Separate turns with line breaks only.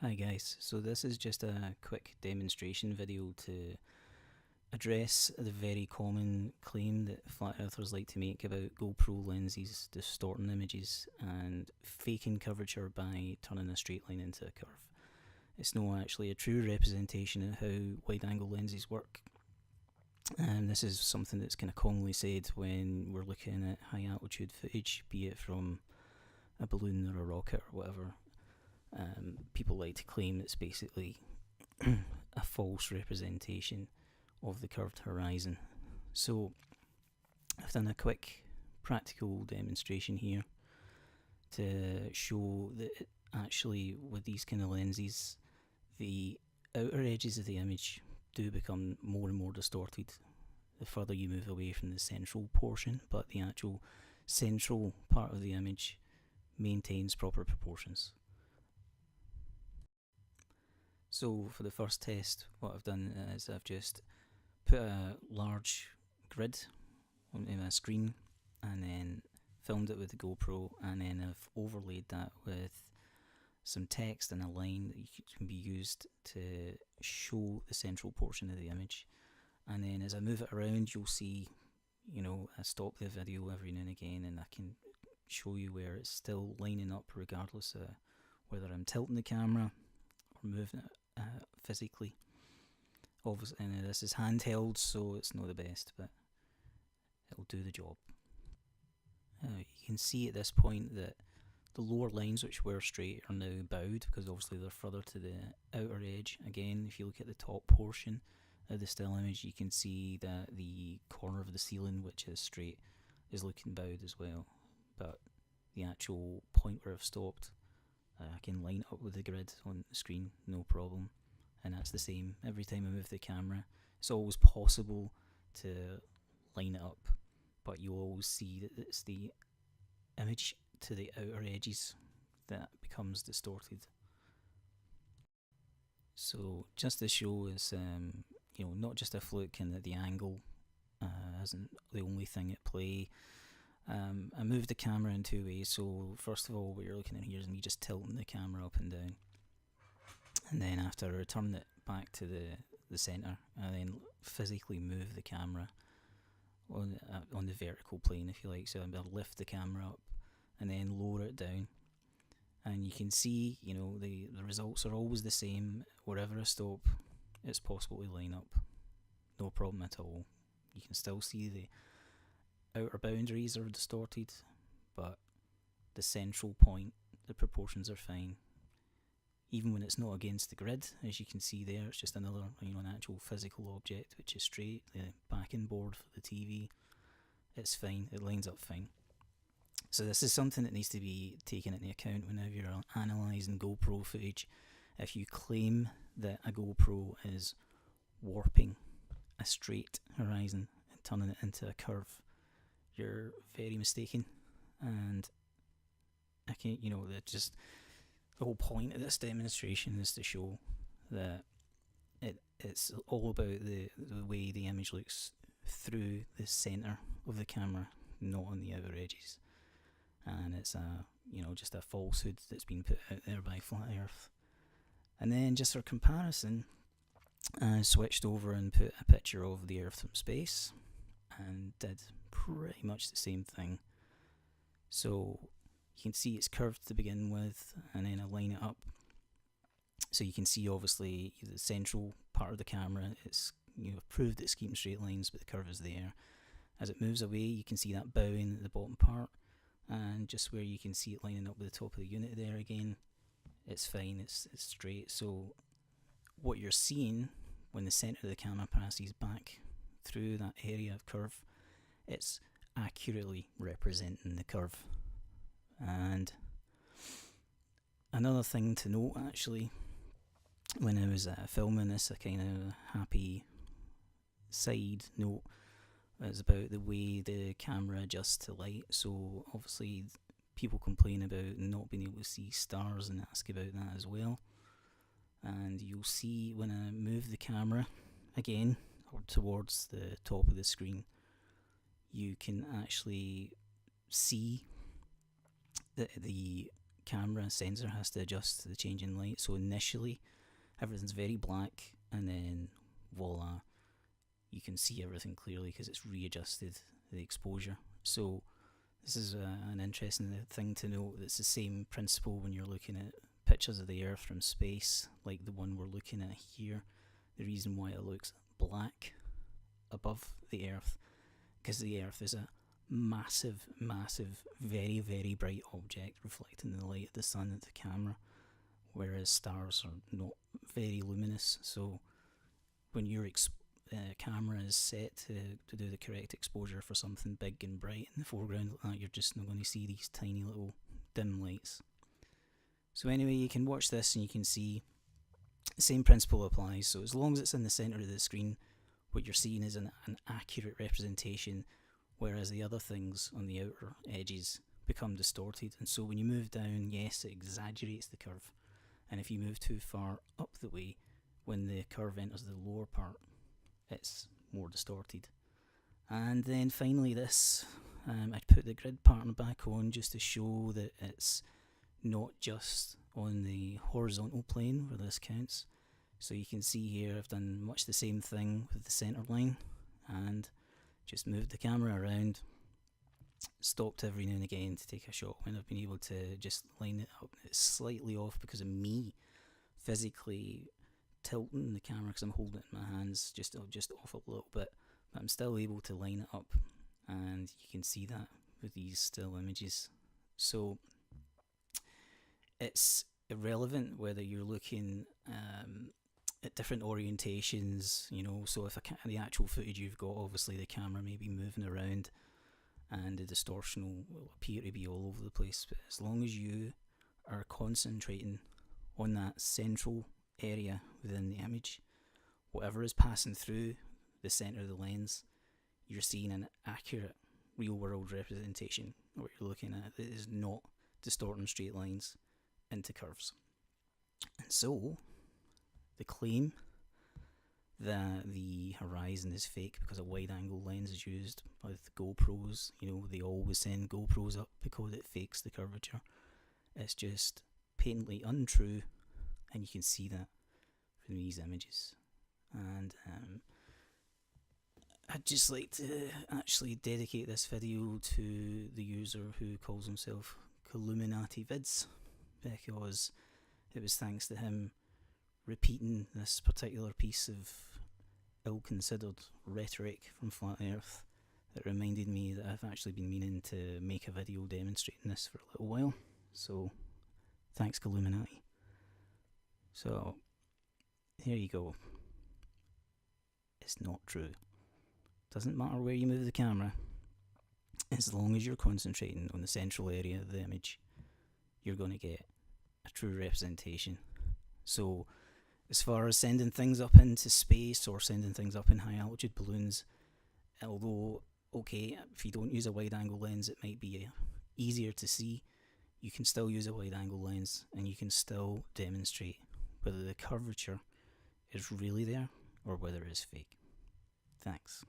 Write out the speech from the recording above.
Hi guys, so this is just a quick demonstration video to address the very common claim that flat earthers like to make about GoPro lenses distorting images and faking curvature by turning a straight line into a curve. It's not actually a true representation of how wide angle lenses work, and this is something that's kind of commonly said when we're looking at high altitude footage, be it from a balloon or a rocket or whatever. People like to claim it's basically a false representation of the curved horizon. So I've done a quick practical demonstration here to show that actually with these kind of lenses, the outer edges of the image do become more and more distorted the further you move away from the central portion, but the actual central part of the image maintains proper proportions. So for the first test, what I've done is I've just put a large grid on my screen and then filmed it with the GoPro, and then I've overlaid that with some text and a line that can be used to show the central portion of the image. And then as I move it around, you'll see, I stop the video every now and again and I can show you where it's still lining up regardless of whether I'm tilting the camera or moving it physically. Obviously, this is handheld, so it's not the best, but it'll do the job. You can see at this point that the lower lines, which were straight, are now bowed because obviously they're further to the outer edge. Again, if you look at the top portion of the still image, you can see that the corner of the ceiling, which is straight, is looking bowed as well. But the actual point where I've stopped, I can line up with the grid on the screen, no problem. And that's the same every time I move the camera. It's always possible to line it up, but you always see that it's the image to the outer edges that becomes distorted. So just to show is, not just a fluke and that the angle isn't the only thing at play. I moved the camera in two ways. So first of all, what you're looking at here is me just tilting the camera up and down, and then after I return it back to the centre, I then physically move the camera on the vertical plane, if you like. So I'll lift the camera up and then lower it down, and you can see, the results are always the same. Wherever I stop, it's possible to line up, no problem at all. You can still see the outer boundaries are distorted, but the central point, the proportions are fine. Even when it's not against the grid, as you can see there, it's just another, an actual physical object which is straight. The backing board for the TV, it's fine, it lines up fine. So this is something that needs to be taken into account whenever you're analysing GoPro footage. If you claim that a GoPro is warping a straight horizon and turning it into a curve, you're very mistaken. And I can't, that just the whole point of this demonstration is to show that it's all about the way the image looks through the centre of the camera, not on the outer edges. And it's just a falsehood that's been put out there by Flat Earth. And then just for comparison, I switched over and put a picture of the Earth from space and did pretty much the same thing. So you can see it's curved to begin with, and then I line it up. So you can see obviously the central part of the camera, it's proved it's keeping straight lines, but the curve is there. As it moves away, you can see that bowing at the bottom part, and just where you can see it lining up with the top of the unit there again, it's fine, it's straight. So what you're seeing when the centre of the camera passes back through that area of curve, it's accurately representing the curve. And another thing to note, actually, when I was filming this, a kind of happy side note is about the way the camera adjusts to light. So obviously people complain about not being able to see stars and ask about that as well. And you'll see when I move the camera again or towards the top of the screen, you can actually see the camera sensor has to adjust to the change in light. So initially everything's very black, and then voila, you can see everything clearly because it's readjusted the exposure. So this is an interesting thing to note. It's the same principle when you're looking at pictures of the Earth from space, like the one we're looking at here. The reason why it looks black above the Earth, because the Earth is a massive, massive, very, very bright object reflecting the light of the sun at the camera, whereas stars are not very luminous. So when your camera is set to do the correct exposure for something big and bright in the foreground like that, you're just not going to see these tiny little dim lights. So anyway, you can watch this and you can see the same principle applies. So as long as it's in the centre of the screen, what you're seeing is an accurate representation, whereas the other things on the outer edges become distorted. And so when you move down, yes, it exaggerates the curve, and if you move too far up the way, when the curve enters the lower part, it's more distorted. And then finally this, I'd put the grid pattern back on just to show that it's not just on the horizontal plane where this counts. So you can see here I've done much the same thing with the centre line, and just moved the camera around, stopped every now and again to take a shot when I've been able to just line it up. It's slightly off because of me physically tilting the camera because I'm holding it in my hands, just off a little bit, but I'm still able to line it up, and you can see that with these still images. So it's irrelevant whether you're looking at different orientations, you know. So if the actual footage you've got, obviously the camera may be moving around and the distortion will appear to be all over the place, but as long as you are concentrating on that central area within the image, whatever is passing through the centre of the lens, you're seeing an accurate real world representation of what you're looking at. It is not distorting straight lines into curves. And so the claim that the horizon is fake because a wide angle lens is used with GoPros, you know, they always send GoPros up because it fakes the curvature, it's just patently untrue, and you can see that from these images. And I'd just like to actually dedicate this video to the user who calls himself Killuminati Vids, because it was thanks to him repeating this particular piece of ill-considered rhetoric from Flat Earth that reminded me that I've actually been meaning to make a video demonstrating this for a little while. So thanks, Killuminati. So here you go. It's not true. Doesn't matter where you move the camera, as long as you're concentrating on the central area of the image, you're going to get a true representation. So as far as sending things up into space or sending things up in high altitude balloons, although okay, if you don't use a wide angle lens it might be easier to see, you can still use a wide angle lens and you can still demonstrate whether the curvature is really there or whether it is fake. Thanks.